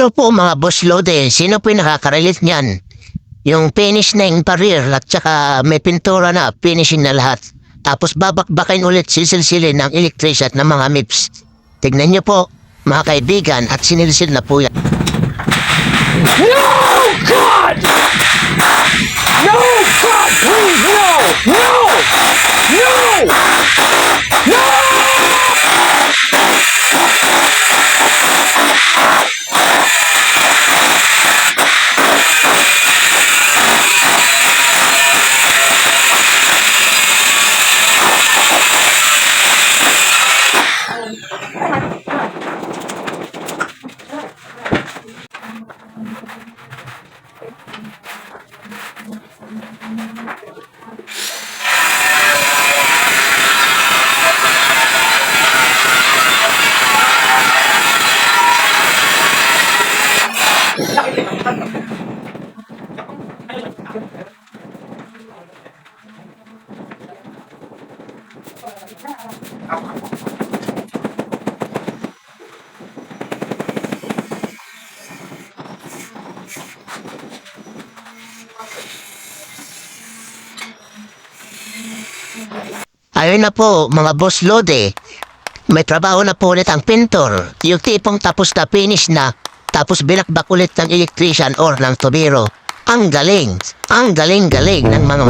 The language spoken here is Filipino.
Ito po mga boss lode, sino po yung nakaka-relate niyan? Yung finish na yung parir at saka may pintura na, finishing na lahat. Tapos babakbakin ulit sisilsilin ng electrician ng mga MIPS. Tignan niyo po, mga kaibigan, at sinilsil na po yan. No, God! No, God, please, no! No! No! No! Ayun na po, mga boss lode. May trabaho na po ulit ang pintor. Yung tipong tapos na finish na, tapos binakbak ulit ng electrician or ng tubero. Ang galing! Ang galing-galing ng mga